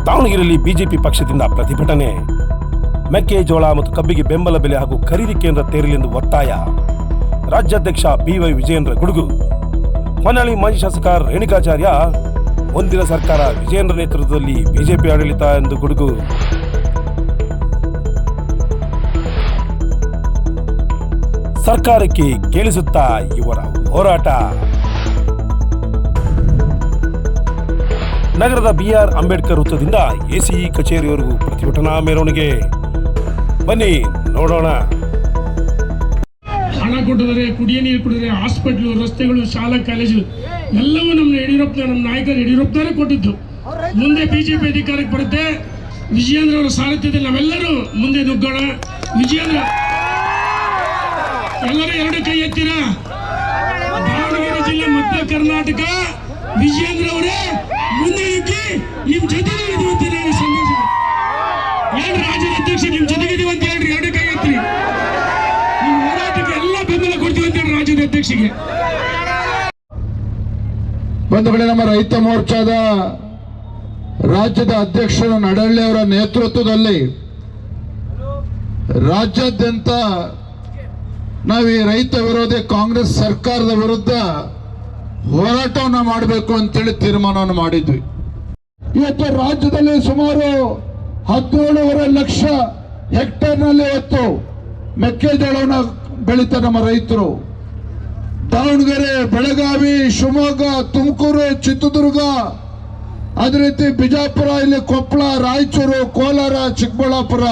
ದಾವಣಗೆರೆಯಲ್ಲಿ ಬಿಜೆಪಿ ಪಕ್ಷದಿಂದ ಪ್ರತಿಭಟನೆ. ಮೆಕ್ಕೆಜೋಳ ಮತ್ತು ಕಬ್ಬಿಗೆ ಬೆಂಬಲ ಬೆಲೆ ಹಾಗೂ ಖರೀದಿ ಕೇಂದ್ರ ತೆರೆಯಲೆಂದು ಒತ್ತಾಯ. ರಾಜ್ಯಾಧ್ಯಕ್ಷ BY ವಿಜಯೇಂದ್ರ ಗುಡುಗು. ಹೊನ್ನಾಳಿ ಮಾಜಿ ಶಾಸಕ ರೇಣುಕಾಚಾರ್ಯ, ಮುಂದಿನ ಸರ್ಕಾರ ವಿಜಯೇಂದ್ರ ನೇತೃತ್ವದಲ್ಲಿ ಬಿಜೆಪಿ ಆಡಳಿತ ಎಂದು ಗುಡುಗು. ಸರ್ಕಾರಕ್ಕೆ ಕೇಳಿಸುತ್ತಾ ಇವರ ಹೋರಾಟ. ನಗರದ BR ಅಂಬೇಡ್ಕರ್ ವೃತ್ತದಿಂದ ACE ಕಚೇರಿಯವರೆಗೂ ಪ್ರತಿಭಟನಾ ಮೆರವಣಿಗೆ. ಬನ್ನಿ ನೋಡೋಣ. ಹಣ ಕೊಟ್ಟಿದ್ದಾರೆ, ಕುಡಿಯ ನೀರು ಕೊಟ್ಟಿದ್ದಾರೆ, ಹಾಸ್ಪಿಟ್ಲು, ರಸ್ತೆಗಳು, ಶಾಲಾ ಕಾಲೇಜು ಎಲ್ಲವೂ ನಮ್ಮ ನಾಯಕರು ಯಡಿಯೂರಪ್ಪನವರೇ ಕೊಟ್ಟಿದ್ದು. ಮುಂದೆ ಬಿಜೆಪಿ ಅಧಿಕಾರಕ್ಕೆ ಬರುತ್ತೆ. ವಿಜಯೇಂದ್ರ ಅವರ ಸಾರಥ್ಯದಲ್ಲಿ ನಾವೆಲ್ಲರೂ ಮುಂದೆ ನುಗ್ಗೋಣ. ವಿಜಯೇಂದ್ರ ಎಲ್ಲರೂ ಎರಡು ಕೈ ಎತ್ತಿರ. ದಾವಣಗೆರೆ ಜಿಲ್ಲೆ ಮಧ್ಯ ಕರ್ನಾಟಕ ವಿಜಯೇಂದ್ರ ಅವರೇ ಮುಂದೆ ನುಗ್ಗಿ ನಿಮ್ ಜೊತೆಗೆ ಇದೀವಂತ ಸಂದೇಶ ಹೇಳ್ರಿ. ರಾಜ್ಯದ ಅಧ್ಯಕ್ಷ ನಿಮ್ ಜೊತೆಗೆ ಇದೀವಂತ ಹೇಳ್ರಿ, ಎರಡು ಕೈ ಎತ್ತಿರಿ. ನಿಮ್ಮ ಹೋರಾಟಕ್ಕೆ ಎಲ್ಲ ಬೆಂಬಲ ಕೊಡ್ತೀವಿ ಅಂತ ಹೇಳಿ ರಾಜ್ಯದ ಅಧ್ಯಕ್ಷಿಗೆ. ಬಂಧುಗಳೇ, ನಮ್ಮ ರೈತ ಮೋರ್ಚಾದ ರಾಜ್ಯದ ಅಧ್ಯಕ್ಷರು ನಡಹಳ್ಳಿ ಅವರ ನೇತೃತ್ವದಲ್ಲಿ ರಾಜ್ಯಾದ್ಯಂತ ನಾವು ಈ ರೈತ ವಿರೋಧಿ ಕಾಂಗ್ರೆಸ್ ಸರ್ಕಾರದ ವಿರುದ್ಧ ಹೋರಾಟವನ್ನು ಮಾಡಬೇಕು ಅಂತೇಳಿ ತೀರ್ಮಾನವನ್ನು ಮಾಡಿದ್ವಿ. ಇವತ್ತು ರಾಜ್ಯದಲ್ಲಿ ಸುಮಾರು 17.5 ಲಕ್ಷ ಹೆಕ್ಟೇರ್ನಲ್ಲಿ ಇವತ್ತು ಮೆಕ್ಕೆಜೋಳವನ್ನು ಬೆಳೀತಾರೆ ನಮ್ಮ ರೈತರು. ದಾವಣಗೆರೆ, ಬೆಳಗಾವಿ, ಶಿವಮೊಗ್ಗ, ತುಮಕೂರು, ಚಿತ್ರದುರ್ಗ, ಅದೇ ರೀತಿ ಬಿಜಾಪುರ, ಇಲ್ಲಿ ಕೊಪ್ಪಳ, ರಾಯಚೂರು, ಕೋಲಾರ, ಚಿಕ್ಕಬಳ್ಳಾಪುರ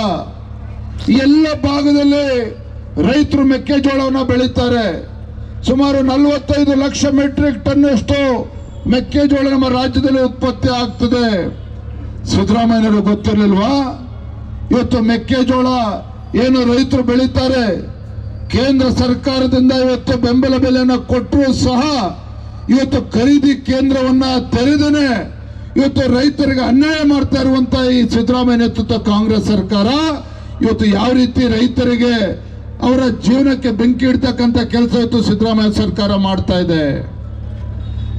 ಎಲ್ಲ ಭಾಗದಲ್ಲಿ ರೈತರು ಮೆಕ್ಕೆಜೋಳವನ್ನು ಬೆಳೀತಾರೆ. ಸುಮಾರು 45 ಲಕ್ಷ ಮೆಟ್ರಿಕ್ ಟನ್ ಅಷ್ಟು ಮೆಕ್ಕೆಜೋಳ ನಮ್ಮ ರಾಜ್ಯದಲ್ಲಿ ಉತ್ಪತ್ತಿ ಆಗ್ತದೆ. ಸಿದ್ದರಾಮಯ್ಯನವರು ಗೊತ್ತಿರಲಿಲ್ವಾ? ಇವತ್ತು ಮೆಕ್ಕೆಜೋಳ ಏನು ರೈತರು ಬೆಳೀತಾರೆ, ಕೇಂದ್ರ ಸರ್ಕಾರದಿಂದ ಇವತ್ತು ಬೆಂಬಲ ಬೆಲೆಯನ್ನು ಕೊಟ್ಟರೂ ಸಹ ಇವತ್ತು ಖರೀದಿ ಕೇಂದ್ರವನ್ನ ತೆರೆದೇನೆ ಇವತ್ತು ರೈತರಿಗೆ ಅನ್ಯಾಯ ಮಾಡ್ತಾ ಇರುವಂತ ಈ ಸಿದ್ದರಾಮಯ್ಯ ನೇತೃತ್ವ ಕಾಂಗ್ರೆಸ್ ಸರ್ಕಾರ ಇವತ್ತು ಯಾವ ರೀತಿ ರೈತರಿಗೆ ಅವರ ಜೀವನಕ್ಕೆ ಬೆಂಕಿ ಇಡ್ತಕ್ಕಂಥ ಕೆಲಸ ಇವತ್ತು ಸಿದ್ದರಾಮಯ್ಯ ಸರ್ಕಾರ ಮಾಡ್ತಾ ಇದೆ.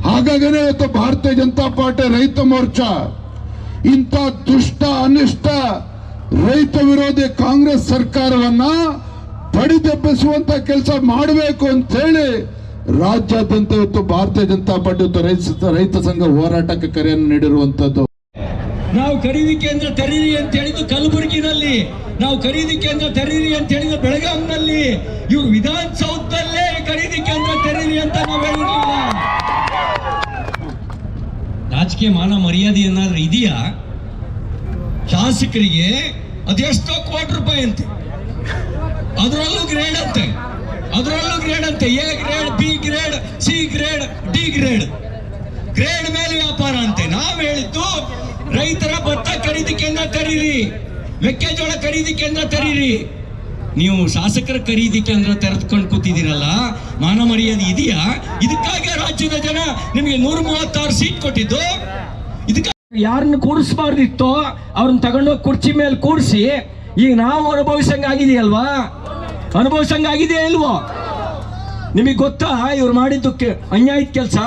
ಹಾಗಾಗಿನೇ ಇವತ್ತು ಭಾರತೀಯ ಜನತಾ ಪಾರ್ಟಿ ರೈತ ಮೋರ್ಚಾ ಇಂಥ ದುಷ್ಟ, ಅನಿಷ್ಟ, ರೈತ ವಿರೋಧಿ ಕಾಂಗ್ರೆಸ್ ಸರ್ಕಾರವನ್ನ ಬಡಿದೆಬ್ಬಿಸುವಂತ ಕೆಲಸ ಮಾಡಬೇಕು ಅಂತ ಹೇಳಿ ರಾಜ್ಯಾದ್ಯಂತ ಇವತ್ತು ಭಾರತೀಯ ಜನತಾ ಪಾರ್ಟಿ ರೈತ ಸಂಘ ಹೋರಾಟಕ್ಕೆ ಕರೆಯನ್ನು ನೀಡಿರುವಂತದ್ದು. ನಾವು ಖರೀದಿ ಕೇಂದ್ರ ತೆರೀರಿ ಅಂತ ಹೇಳಿದ್ದು ಕಲಬುರಗಿನಲ್ಲಿ, ನಾವು ಖರೀದಿ ಕೇಂದ್ರ ತೆರೀರಿ ಅಂತ ಹೇಳಿದ್ದು ಬೆಳಗಾಂನಲ್ಲಿ, ಇವ್ರು ವಿಧಾನಸೌಧದಲ್ಲೇ ಖರೀದಿ ಕೇಂದ್ರ ತೆರೀರಿ ಅಂತ ನಾವು ಹೇಳಿರ್ಲಿಲ್ಲ. ರಾಜಕೀಯ ಮಾನ ಮರ್ಯಾದೆ ಏನಾದ್ರೂ ಇದೆಯಾ? ಶಾಸಕರಿಗೆ ಅದೆಷ್ಟೋ ಕೋಟಿ ರೂಪಾಯಿ ಅಂತೆ, ಅದರಲ್ಲೂ ಗ್ರೇಡ್ ಅಂತೆ, A grade, B grade, C grade, D grade, grade ಮೇಲೆ ವ್ಯಾಪಾರ ಅಂತೆ. ನಾವು ಹೇಳಿದ್ದು ರೈತರ ಭತ್ತ ಖರೀದಿ ಕೇಂದ್ರ ತೆರೀರಿ, ಮೆಕ್ಕೆಜೋಳ ಖರೀದಿ ಕೇಂದ್ರ ತೆರೀರಿ. ನೀವು ಶಾಸಕರ ಖರೀದಿ ಕೇಂದ್ರ ತೆರೆದುಕೊಂಡು ಕೂತಿದ್ದೀರಲ್ಲ, ಮಾನ ಮರ್ಯಾದೆ ಇದೆಯಾ? ಇದಕ್ಕಾಗಿ ರಾಜ್ಯದ ಜನ ನಿಮಗೆ 136 ಸೀಟ್ ಕೊಟ್ಟಿದ್ದು. ಇದಕ್ಕೆ ಯಾರನ್ನು ಕೂರಿಸಬಾರ್ದಿತ್ತೋ ಅವ್ರನ್ನ ತಗೊಂಡೋಗಿ ಕುರ್ಚಿ ಮೇಲೆ ಕೂರಿಸಿ ಈಗ ನಾವು ಅನುಭವಿಸಂಗಾಗಿದೆಯಲ್ವಾ? ಅನುಭವಿಸಂಗಾಗಿದೆಯಾ ಇಲ್ವೋ? ನಿಮಗೆ ಗೊತ್ತಾ ಇವ್ರು ಮಾಡಿದ್ದಕ್ಕೆ ಅನ್ಯಾಯದ ಕೆಲಸ?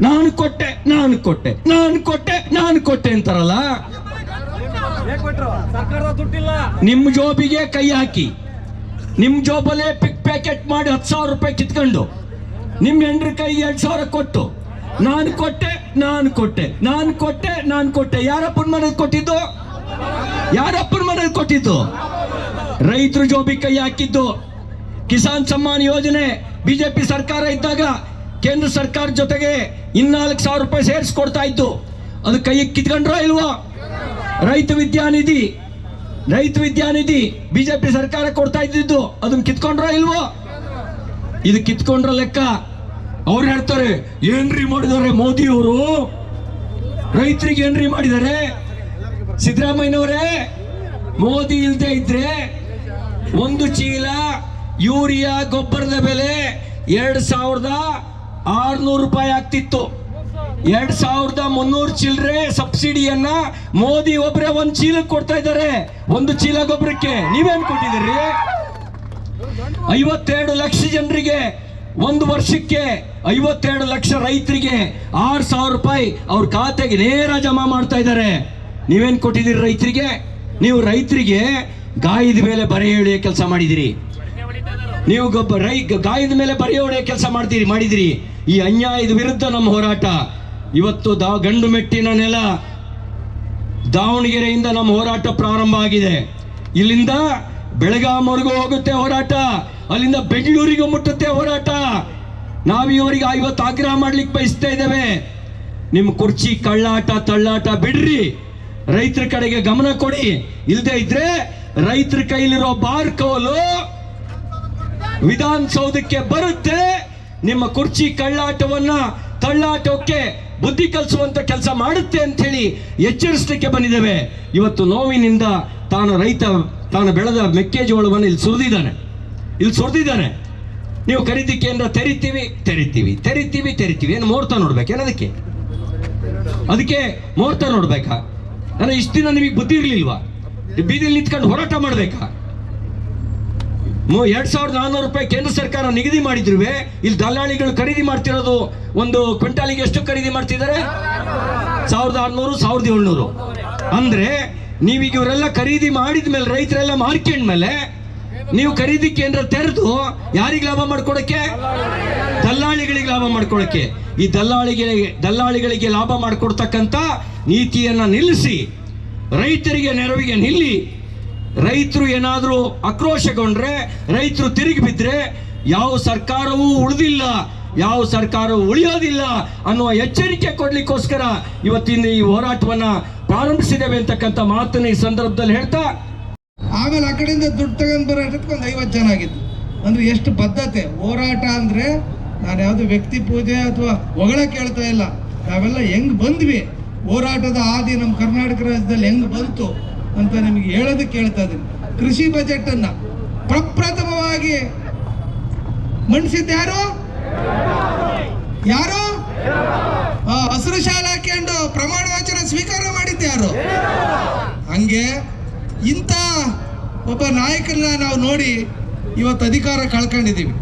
ನಾನು ಕೊಟ್ಟೆ ಅಂತಾರಲ್ಲ. ನಿಮ್ಮ ಜೋಬಿಗೆ ಕೈ ಹಾಕಿ, ನಿಮ್ಮ ಜೋಬಲ್ಲೇ ಪಿಕ್ ಪ್ಯಾಕೆಟ್ ಮಾಡಿ 10,000 ರೂಪಾಯಿ ಕಿತ್ಕೊಂಡು ನಿಮ್ಮ ಹೆಂಡ್ರ ಕೈಗೆ 2,000 ಕೊಟ್ಟು ನಾನು ಕೊಟ್ಟೆ. ಯಾರಪ್ಪನ ಮನೆಗೆ ಕೊಟ್ಟಿದ್ದು? ರೈತರು ಜೋಬಿ ಕೈ ಹಾಕಿದ್ದು. ಕಿಸಾನ್ ಸಮ್ಮಾನ್ ಯೋಜನೆ ಬಿಜೆಪಿ ಸರ್ಕಾರ ಇದ್ದಾಗ ಕೇಂದ್ರ ಸರ್ಕಾರ ಜೊತೆಗೆ 4,000 ರೂಪಾಯಿ ಸೇರಿಸ್ಕೊಡ್ತಾ ಇತ್ತು. ಅದು ಕೈಗೆ ಕಿತ್ಕೊಂಡ್ರೋ ಇಲ್ವೋ? ರೈತ ವಿದ್ಯಾನಿಧಿ ಬಿಜೆಪಿ ಸರ್ಕಾರ ಕೊಡ್ತಾ ಇದ್ದಿದ್ದು ಅದನ್ನ ಕಿತ್ಕೊಂಡ್ರೋ ಇಲ್ವೋ? ಇದು ಕಿತ್ಕೊಂಡ್ರ ಲೆಕ್ಕ. ಅವ್ರು ಹೇಳ್ತಾರೆ ಏನ್ರಿ ಮಾಡಿದಾರೆ ಮೋದಿ ಅವರು, ರೈತರಿಗೆ ಏನ್ರಿ ಮಾಡಿದ್ದಾರೆ? ಸಿದ್ದರಾಮಯ್ಯನವರೇ, ಮೋದಿ ಇಲ್ದೇ ಇದ್ರೆ ಒಂದು ಚೀಲ ಯೂರಿಯಾ ಗೊಬ್ಬರದ ಬೆಲೆ 2,600 ರೂಪಾಯಿ ಆಗ್ತಿತ್ತು. 2,300 ಚಿಲ್ಲರೆ ಸಬ್ಸಿಡಿಯನ್ನ ಮೋದಿ ಒಬ್ಬರೇ ಒಂದು ಚೀಲ ಕೊಡ್ತಾ ಇದ್ದಾರೆ. ಒಂದು ಚೀಲ ಗೊಬ್ಬರಕ್ಕೆ ನೀವೇನ್ ಕೊಟ್ಟಿದ್ದೀರಿ? 52 ಲಕ್ಷ ಜನರಿಗೆ ಒಂದು ವರ್ಷಕ್ಕೆ 52 ಲಕ್ಷ ರೈತರಿಗೆ 6,000 ರೂಪಾಯಿ ಅವ್ರ ಖಾತೆಗೆ ನೇರ ಜಮಾ ಮಾಡ್ತಾ ಇದ್ದಾರೆ. ನೀವೇನ್ ಕೊಟ್ಟಿದ್ದೀರಿ ರೈತರಿಗೆ? ನೀವು ರೈತರಿಗೆ ಗಾಯದ ಮೇಲೆ ಬರೆ ಎಳೆಯ ಕೆಲಸ ಮಾಡಿದಿರಿ. ನೀವು ಗಾಯದ ಮೇಲೆ ಬರೆ ಎಳೆಯ ಕೆಲಸ ಮಾಡಿದಿರಿ. ಈ ಅನ್ಯಾಯದ ವಿರುದ್ಧ ನಮ್ಮ ಹೋರಾಟ ಇವತ್ತು ಗಂಡು ಮೆಟ್ಟಿನ ನೆಲ ದಾವಣಗೆರೆಯಿಂದ ನಮ್ಮ ಹೋರಾಟ ಪ್ರಾರಂಭ ಆಗಿದೆ. ಇಲ್ಲಿಂದ ಬೆಳಗಾಂವರೆಗೂ ಹೋಗುತ್ತೆ ಹೋರಾಟ, ಅಲ್ಲಿಂದ ಬೆಂಗಳೂರಿಗೂ ಮುಟ್ಟುತ್ತೆ ಹೋರಾಟ. ನಾವು ಇವರಿಗೆ ಇವತ್ತು ಆಗ್ರಹ ಮಾಡ್ಲಿಕ್ಕೆ ಬಯಸ್ತಾ ಇದ್ದೇವೆ, ನಿಮ್ಮ ಕುರ್ಚಿ ಕಳ್ಳಾಟ ತಳ್ಳಾಟ ಬಿಡ್ರಿ, ರೈತರ ಕಡೆಗೆ ಗಮನ ಕೊಡಿ. ಇಲ್ಲದೆ ಇದ್ರೆ ರೈತರ ಕೈಲಿರೋ ಬಾರ್ಕೋಲು ವಿಧಾನಸೌಧಕ್ಕೆ ಬರುತ್ತೆ. ನಿಮ್ಮ ಕುರ್ಚಿ ಕಳ್ಳಾಟವನ್ನ ತಳ್ಳಾಟಕ್ಕೆ ಬುದ್ಧಿ ಕಲಿಸುವಂತ ಕೆಲಸ ಮಾಡುತ್ತೆ ಅಂತ ಹೇಳಿ ಎಚ್ಚರಿಸಲಿಕ್ಕೆ ಬಂದಿದ್ದೇವೆ. ಇವತ್ತು ನೋವಿನಿಂದ ತಾನು ಬೆಳೆದ ಮೆಕ್ಕೆಜೋಳವನ್ನು ಇಲ್ಲಿ ಸುರಿದಿದ್ದಾನೆ. ನೀವು ಖರೀದಿ ಕೇಂದ್ರ ತೆರಿತೀವಿ ಏನು ಮುಹೂರ್ತ ನೋಡ್ಬೇಕೇನು? ಅದಕ್ಕೆ ಮುಹೂರ್ತ ನೋಡ್ಬೇಕಾ? ಅಂದ್ರೆ ಇಷ್ಟು ದಿನ ನಿಮಗೆ ಬುದ್ಧಿ ಇರ್ಲಿಲ್ವಾ? ಬೀದಿಯಲ್ಲಿ ನಿಂತ್ಕೊಂಡು ಹೋರಾಟ ಮಾಡ್ಬೇಕಾ? 2,400 ರೂಪಾಯಿ ಕೇಂದ್ರ ಸರ್ಕಾರ ನಿಗದಿ ಮಾಡಿದ್ರುವೆ ಇಲ್ಲಿ ದಲ್ಲಾಳಿಗಳು ಖರೀದಿ ಮಾಡ್ತಿರೋದು ಒಂದು ಕ್ವಿಂಟಾಲಿಗೆ ಎಷ್ಟು ಖರೀದಿ ಮಾಡ್ತಿದ್ದಾರೆ? 1,600 1,700. ಅಂದ್ರೆ ನೀವೀಗ ಇವರೆಲ್ಲ ಖರೀದಿ ಮಾಡಿದ ಮೇಲೆ ರೈತರೆಲ್ಲ ಮಾರ್ಕೊಂಡ್ಮೇಲೆ ನೀವು ಖರೀದಿ ಕೇಂದ್ರ ತೆರೆದು ಯಾರಿಗೆ ಲಾಭ ಮಾಡ್ಕೊಡಕ್ಕೆ? ದಲ್ಲಾಳಿಗಳಿಗೆ ಲಾಭ ಮಾಡ್ಕೊಳಕ್ಕೆ. ಈ ದಲ್ಲಾಳಿಗಳಿಗೆ ಲಾಭ ಮಾಡಿಕೊಡ್ತಕ್ಕಂಥ ನೀತಿಯನ್ನ ನಿಲ್ಲಿಸಿ ರೈತರಿಗೆ ನೆರವಿಗೆ ನಿಲ್ಲಿ. ರೈತರು ಏನಾದರೂ ಆಕ್ರೋಶಗೊಂಡ್ರೆ, ರೈತರು ತಿರುಗಿ ಬಿದ್ರೆ ಯಾವ ಸರ್ಕಾರವೂ ಉಳಿದಿಲ್ಲ, ಯಾವ ಸರ್ಕಾರವೂ ಉಳಿಯೋದಿಲ್ಲ ಅನ್ನುವ ಎಚ್ಚರಿಕೆ ಕೊಡ್ಲಿಕ್ಕೋಸ್ಕರ ಇವತ್ತಿನ ಈ ಹೋರಾಟವನ್ನ ಪ್ರಾರಂಭಿಸಿದ್ದೇವೆ ಅಂತಕ್ಕಂಥ ಮಾತನ್ನ ಈ ಸಂದರ್ಭದಲ್ಲಿ ಹೇಳ್ತಾ, ಆಮೇಲೆ ಆ ಕಡೆಯಿಂದ ದುಡ್ಡು ತಗೊಂಡು ಬರೋಷ್ಟಕ್ಕೆ ಒಂದು 50 ಜನ ಆಗಿತ್ತು. ಅಂದ್ರೆ ಎಷ್ಟು ಬದ್ಧತೆ ಹೋರಾಟ ಅಂದ್ರೆ. ನಾನು ಯಾವುದು ವ್ಯಕ್ತಿ ಪೂಜೆ ಅಥವಾ ಹೊಗಳ ಕೇಳ್ತಾ ಇಲ್ಲ. ನಾವೆಲ್ಲ ಹೆಂಗ್ ಬಂದ್ವಿ, ಹೋರಾಟದ ಹಾದಿ ನಮ್ಮ ಕರ್ನಾಟಕ ರಾಜ್ಯದಲ್ಲಿ ಹೆಂಗ್ ಬಂತು ಅಂತ ನಿಮಗೆ ಹೇಳೋದಕ್ಕೆ ಹೇಳ್ತಾ ಇದ್ದೀನಿ. ಕೃಷಿ ಬಜೆಟ್ ಅನ್ನ ಪ್ರಪ್ರಥಮವಾಗಿ ಮಂಡಿಸಿದ್ದ ಯಾರು? ಹಸಿರು ಶಾಲೆ ಹಾಕೊಂಡು ಪ್ರಮಾಣ ವಚನ ಸ್ವೀಕಾರ ಮಾಡಿದ್ದ ಯಾರು? ಹಂಗೆ ಇಂಥ ಒಬ್ಬ ನಾಯಕನ ನಾವು ನೋಡಿ ಇವತ್ತು ಅಧಿಕಾರ ಕಳ್ಕೊಂಡಿದ್ದೀವಿ.